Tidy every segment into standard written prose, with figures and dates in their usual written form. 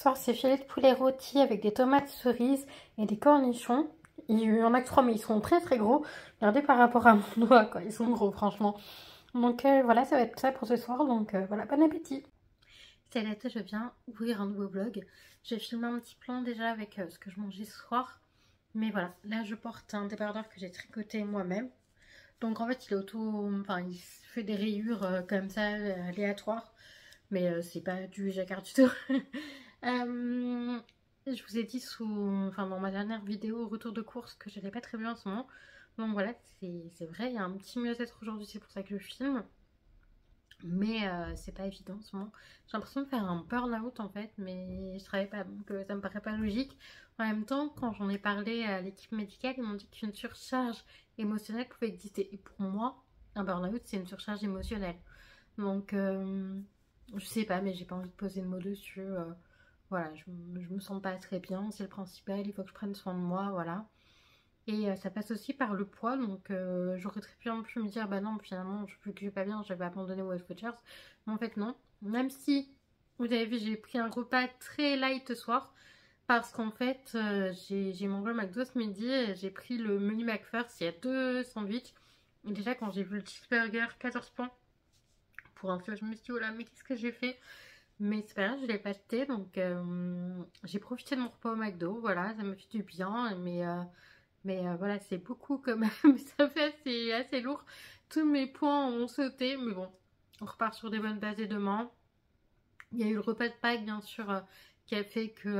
soir, c'est filet de poulet rôti avec des tomates cerises et des cornichons. Il y en a que 3, mais ils sont très très gros. Regardez par rapport à mon doigt, quoi. Ils sont gros, franchement. Donc voilà, ça va être ça pour ce soir. Donc voilà, bon appétit. Salut, je viens ouvrir un nouveau vlog. J'ai filmé un petit plan déjà avec ce que je mangeais ce soir. Mais voilà, là je porte un débardeur que j'ai tricoté moi-même. Donc en fait, il est enfin, il fait des rayures comme ça, aléatoires. Mais c'est pas du jacquard du tout. Je vous ai dit dans ma dernière vidéo retour de course que j'allais pas très bien en ce moment. Donc voilà, c'est vrai, il y a un petit mieux-être aujourd'hui, c'est pour ça que je filme. Mais c'est pas évident en ce moment. J'ai l'impression de faire un burn-out en fait, mais je travaille pas, donc ça me paraît pas logique. En même temps, quand j'en ai parlé à l'équipe médicale, ils m'ont dit qu'une surcharge émotionnelle pouvait exister. Et pour moi, un burn-out, c'est une surcharge émotionnelle. Donc je sais pas, mais j'ai pas envie de poser le mot dessus. Voilà, je me sens pas très bien, c'est le principal, il faut que je prenne soin de moi, voilà. Et ça passe aussi par le poids, donc j'aurais très bien pu me dire, bah non, finalement, vu que je vais pas bien, je vais abandonner Weight Watchers. Mais en fait, non. Même si, vous avez vu, j'ai pris un repas très light ce soir, parce qu'en fait, j'ai mangé au McDo ce midi, j'ai pris le menu McFirst, il y a 2 sandwichs. Et déjà, quand j'ai vu le cheeseburger, 14 points, pour un peu, je me suis dit, oh là, mais qu'est-ce que j'ai fait? Mais c'est pas grave, je l'ai pas acheté, donc j'ai profité de mon repas au McDo, voilà, ça me fait du bien, mais voilà, c'est beaucoup quand même, ça fait assez lourd. Tous mes points ont sauté, mais bon, on repart sur des bonnes bases et demain. Il y a eu le repas de Pâques, bien sûr, qui a fait que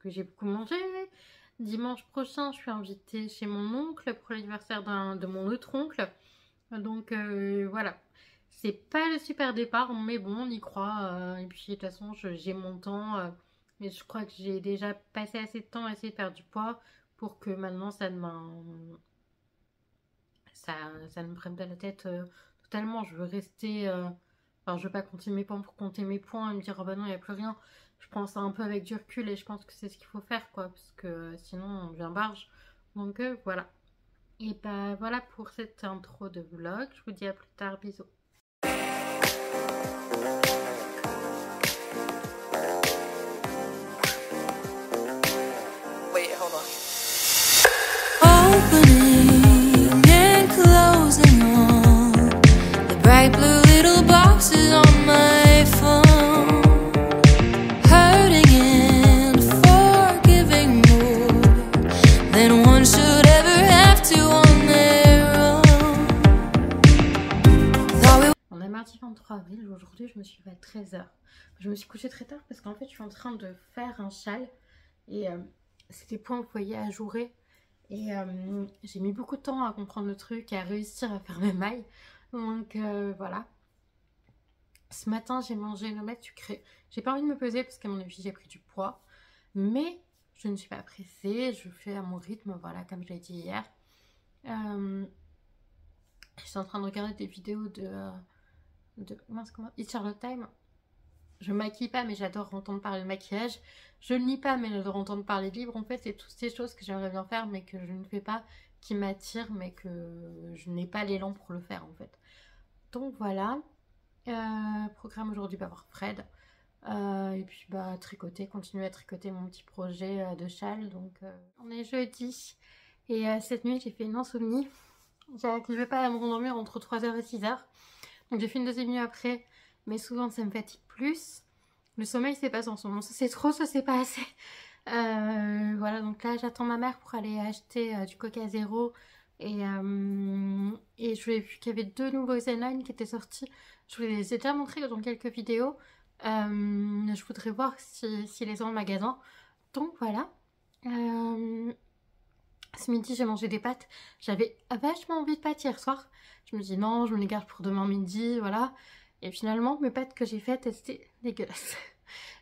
j'ai beaucoup mangé. Dimanche prochain, je suis invitée chez mon oncle pour l'anniversaire de mon autre oncle. Donc voilà, c'est pas le super départ, mais bon, on y croit. Et puis de toute façon, j'ai mon temps. Et je crois que j'ai déjà passé assez de temps à essayer de perdre du poids pour que maintenant ça ne me prenne pas la tête totalement. Je veux rester. Enfin, je veux pas compter mes points pour compter mes points et me dire, oh bah non, il n'y a plus rien. Je prends ça un peu avec du recul et je pense que c'est ce qu'il faut faire, quoi, parce que sinon on devient barge. Donc voilà. Et bah voilà pour cette intro de vlog. Je vous dis à plus tard, bisous. Wait, hold on. Opening and closing all the bright blue little boxes on my phone. Hurting and forgiving more than one should ever have to on their own. On est mardi 23 avril. Aujourd'hui, je me suis levée à 13 h. Je me suis couchée très tard parce qu'en fait, je suis en train de faire un châle. Et c'était point au foyer à jouer. Et j'ai mis beaucoup de temps à comprendre le truc et à réussir à faire mes mailles. Donc voilà. Ce matin, j'ai mangé une omelette sucrée. J'ai pas envie de me peser parce qu'à mon avis, j'ai pris du poids. Mais je ne suis pas pressée. Je fais à mon rythme, voilà, comme je l'ai dit hier. Je suis en train de regarder des vidéos de It's Charlotte Time. Je maquille pas, mais j'adore entendre parler de maquillage. Je ne lis pas, mais j'adore entendre parler de livres. En fait, c'est toutes ces choses que j'aimerais bien faire, mais que je ne fais pas, qui m'attirent, mais que je n'ai pas l'élan pour le faire, en fait. Donc voilà. Programme aujourd'hui, bah, voir Fred. Et puis, bah, tricoter, continuer à tricoter mon petit projet de châle. Donc, on est jeudi. Et cette nuit, j'ai fait une insomnie. J'arrivais pas à me rendormir entre 3 h et 6 h. Donc, j'ai fait une deuxième nuit après. Mais souvent ça me fatigue plus. Le sommeil c'est pas en ce moment, ça c'est trop, ça c'est pas assez. Voilà, donc là j'attends ma mère pour aller acheter du Coca Zéro. Et je vu qu'il y avait 2 nouveaux Zen qui étaient sortis. Je vous les ai déjà montrés dans quelques vidéos. Je voudrais voir si les ont en magasin. Donc voilà. Ce midi j'ai mangé des pâtes. J'avais vachement envie de pâtes hier soir. Je me dis non, je me les garde pour demain midi, voilà. Et finalement, mes pâtes que j'ai faites, elles étaient dégueulasses.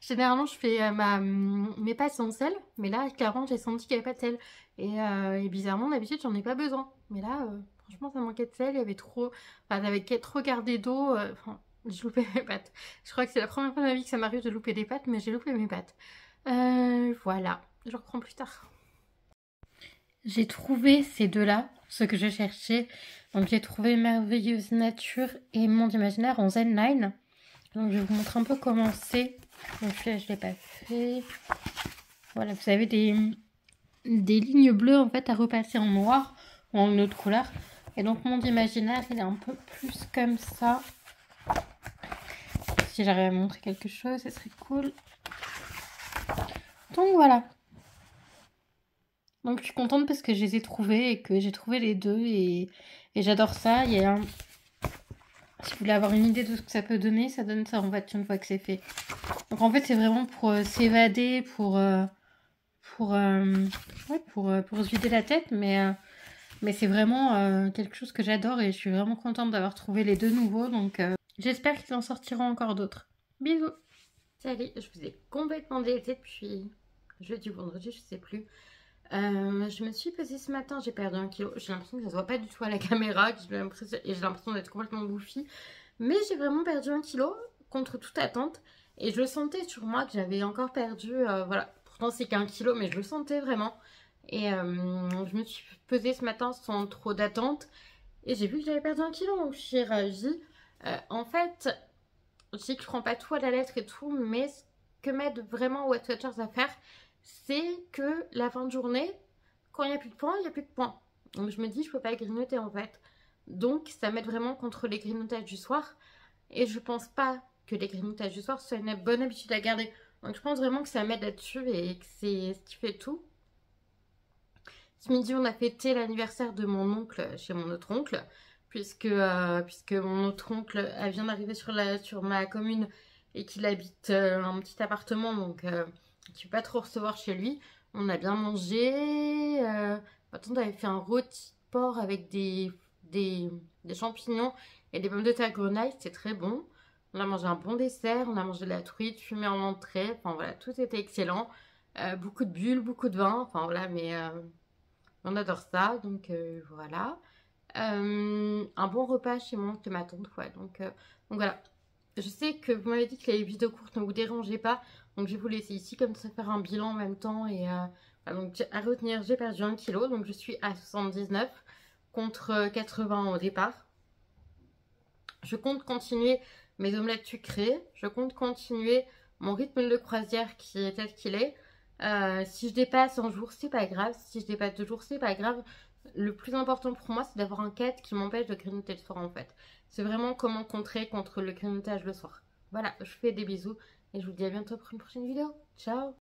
Généralement, je fais mes pâtes sans sel. Mais là, clairement, j'ai senti qu'il n'y avait pas de sel. Et bizarrement, d'habitude, j'en ai pas besoin. Mais là, franchement, ça manquait de sel. Il y avait trop... Enfin, j'avais trop gardé d'eau. Enfin, j'ai loupé mes pâtes. Je crois que c'est la première fois de ma vie que ça m'arrive de louper des pâtes. Mais j'ai loupé mes pâtes. Voilà. Je reprends plus tard. J'ai trouvé ces deux-là, ce que je cherchais. Donc j'ai trouvé Merveilleuse Nature et Monde Imaginaire en Zen Line. Donc je vais vous montrer un peu comment c'est. Donc celui-là je l'ai pas fait. Voilà, vous avez des lignes bleues en fait à repasser en noir ou en une autre couleur. Et donc mon imaginaire il est un peu plus comme ça. Si j'arrive à montrer quelque chose, ce serait cool. Donc voilà. Donc je suis contente parce que je les ai trouvés et que j'ai trouvé les deux et j'adore ça. Il y a un... Si vous voulez avoir une idée de ce que ça peut donner, ça donne ça en fait une fois que c'est fait. Donc en fait c'est vraiment pour s'évader, pour se vider la tête, mais c'est vraiment quelque chose que j'adore et je suis vraiment contente d'avoir trouvé les deux nouveaux. Donc j'espère qu'ils en sortiront encore d'autres. Bisous. Salut, je vous ai complètement délaissé depuis jeudi ou vendredi, je sais plus. Je me suis pesée ce matin, j'ai perdu 1 kg. J'ai l'impression que ça se voit pas du tout à la caméra et j'ai l'impression d'être complètement bouffie. Mais j'ai vraiment perdu 1 kg contre toute attente. Et je le sentais sur moi que j'avais encore perdu, voilà. Pourtant c'est qu'1 kg, mais je le sentais vraiment. Et je me suis pesée ce matin sans trop d'attente. Et j'ai vu que j'avais perdu 1 kg, donc je suis ravie. En fait, je sais que je prends pas tout à la lettre et tout, mais ce que m'aide vraiment Weight Watchers à faire, c'est que la fin de journée, quand il n'y a plus de points, il n'y a plus de points. Donc je me dis, je peux pas grignoter en fait. Donc ça m'aide vraiment contre les grignotages du soir. Et je pense pas que les grignotages du soir soient une bonne habitude à garder. Donc je pense vraiment que ça m'aide là-dessus et que c'est ce qui fait tout. Ce midi, on a fêté l'anniversaire de mon oncle chez mon autre oncle. Puisque mon autre oncle vient d'arriver sur ma commune et qu'il habite un petit appartement, donc il ne peut pas trop recevoir chez lui. On a bien mangé. Ma tante avait fait un rôti de porc avec des champignons et des pommes de terre grenaille, c'était très bon. On a mangé un bon dessert, on a mangé de la truite fumée en entrée, enfin voilà, tout était excellent. Beaucoup de bulles, beaucoup de vin, enfin voilà, mais on adore ça, donc voilà. Un bon repas chez mon oncle et ma tante, ouais, donc voilà. Je sais que vous m'avez dit que les vidéos courtes ne vous dérangeaient pas, donc je vais vous laisser ici comme ça faire un bilan en même temps. Et voilà, donc à retenir, j'ai perdu 1 kg, donc je suis à 79 contre 80 au départ. Je compte continuer mes omelettes sucrées, je compte continuer mon rythme de croisière qui est tel qu'il est. Si je dépasse un jour, c'est pas grave. Si je dépasse 2 jours, c'est pas grave. Le plus important pour moi, c'est d'avoir un cadre qui m'empêche de grignoter le soir en fait. C'est vraiment comment contrer contre le grignotage le soir. Voilà, je vous fais des bisous et je vous dis à bientôt pour une prochaine vidéo. Ciao!